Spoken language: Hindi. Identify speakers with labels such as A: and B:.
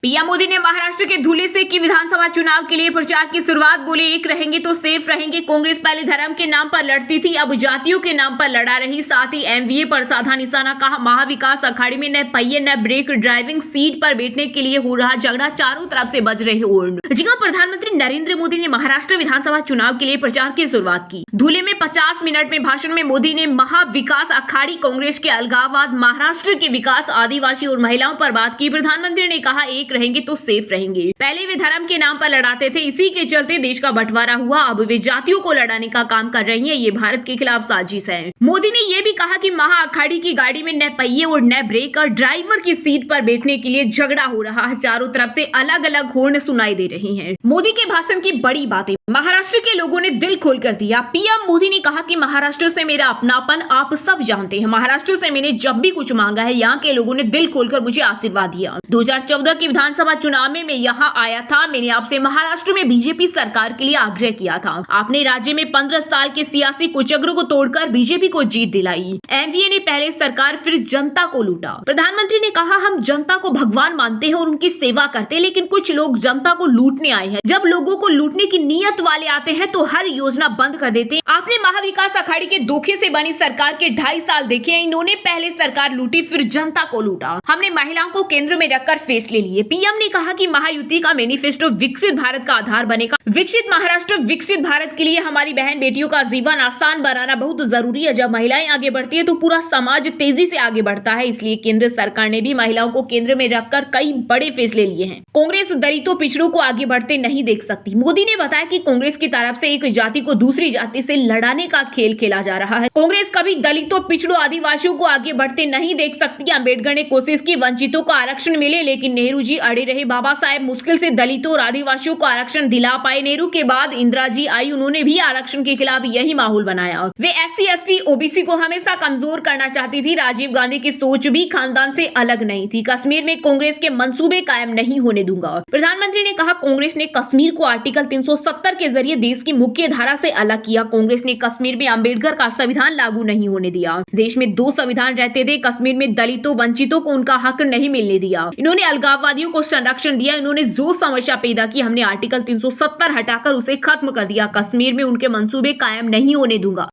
A: पीएम मोदी ने महाराष्ट्र के धुले से की विधानसभा चुनाव के लिए प्रचार की शुरुआत। बोले, एक रहेंगे तो सेफ रहेंगे। कांग्रेस पहले धर्म के नाम पर लड़ती थी, अब जातियों के नाम पर लड़ा रही। साथ ही एमवीए पर साधा निशाना। कहा, महाविकास अखाड़े में न पहिए न ब्रेक, ड्राइविंग सीट पर बैठने के लिए हो रहा झगड़ा, चारों तरफ से बज रहे ओर। जी हां, प्रधानमंत्री नरेंद्र मोदी ने महाराष्ट्र विधानसभा चुनाव के लिए प्रचार की शुरुआत की। धुले में 50 मिनट में भाषण में मोदी ने महाविकास अखाड़ी, कांग्रेस के अलगाववाद, महाराष्ट्र के विकास, आदिवासी और महिलाओं पर बात की। प्रधानमंत्री ने कहा, एक रहेंगे तो सेफ रहेंगे। पहले वे धर्म के नाम पर लड़ाते थे, इसी के चलते देश का बंटवारा हुआ। अब वे जातियों को लड़ाने का काम कर रही हैं। ये भारत के खिलाफ साजिश है। मोदी ने यह भी कहा कि महा अखाड़ी की गाड़ी में न पहिए और न ब्रेक, और ड्राइवर की सीट पर बैठने के लिए झगड़ा हो रहा है। चारों तरफ से अलग अलग हॉर्न सुनाई दे रही हैं। मोदी के भाषण की बड़ी बातें। महाराष्ट्र के लोगों ने दिल खोल कर दिया। पीएम मोदी ने कहा कि महाराष्ट्र से मेरा अपनापन आप सब जानते हैं। महाराष्ट्र से मैंने जब भी कुछ मांगा है, यहाँ के लोगों ने दिल खोलकर मुझे आशीर्वाद दिया। 2014 की विधानसभा चुनाव में मैं यहाँ आया था। मैंने आपसे महाराष्ट्र में बीजेपी सरकार के लिए आग्रह किया था। आपने राज्य में 15 साल के सियासी कुचक्रों को तोड़कर बीजेपी को जीत दिलाई। एनडीए ने पहले सरकार फिर जनता को लूटा। प्रधानमंत्री ने कहा, हम जनता को भगवान मानते हैं और उनकी सेवा करते हैं, लेकिन कुछ लोग जनता को लूटने आए हैं। जब लोगों को लूटने की नीयत वाले आते हैं तो हर योजना बंद कर देते हैं। आपने महाविकास अखाड़ी के धोखे से बनी सरकार के 2.5 साल देखे हैं। इन्होंने पहले सरकार लूटी, फिर जनता को लूटा। हमने महिलाओं को केंद्र में रखकर फैसले लिए। पीएम ने कहा कि महायुति का मैनिफेस्टो विकसित भारत का आधार बनेगा। विकसित महाराष्ट्र, विकसित भारत के लिए हमारी बहन बेटियों का जीवन आसान बनाना बहुत जरूरी है। जब महिलाएं आगे बढ़ती है तो पूरा समाज तेजी से आगे बढ़ता है। इसलिए केंद्र सरकार ने भी महिलाओं को केंद्र में रखकर कई बड़े फैसले लिए हैं। कांग्रेस दलितों, पिछड़ों को आगे बढ़ते नहीं देख सकती। मोदी ने बताया कि कांग्रेस की तरफ से एक जाति को दूसरी जाति से लड़ाने का खेल खेला जा रहा है। कांग्रेस कभी दलितों, पिछड़ों, आदिवासियों को आगे बढ़ते नहीं देख सकती। अम्बेडकर ने कोशिश की वंचितों को आरक्षण मिले, लेकिन नेहरू जी अड़े रहे। बाबा साहेब मुश्किल से दलितों और आदिवासियों को आरक्षण दिला पाए। नेहरू के बाद इंदिरा जी आई, उन्होंने भी आरक्षण के खिलाफ यही माहौल बनाया। वे एससी, एसटी, ओबीसी को हमेशा कमजोर करना चाहती थी। राजीव गांधी की सोच भी खानदान से अलग नहीं थी। कश्मीर में कांग्रेस के मंसूबे कायम नहीं होने दूंगा। प्रधानमंत्री ने कहा, कांग्रेस ने कश्मीर को आर्टिकल 370 के जरिए देश की मुख्य धारा से अलग किया। कांग्रेस ने कश्मीर में अम्बेडकर का संविधान लागू नहीं होने दिया। देश में 2 संविधान रहते थे। कश्मीर में दलितों, वंचितों को उनका हक नहीं मिलने दिया। इन्होंने अलगाववादियों को संरक्षण दिया। इन्होंने जो समस्या पैदा की, हमने आर्टिकल 370 हटाकर उसे खत्म कर दिया। कश्मीर में उनके मंसूबे कायम नहीं होने दूंगा।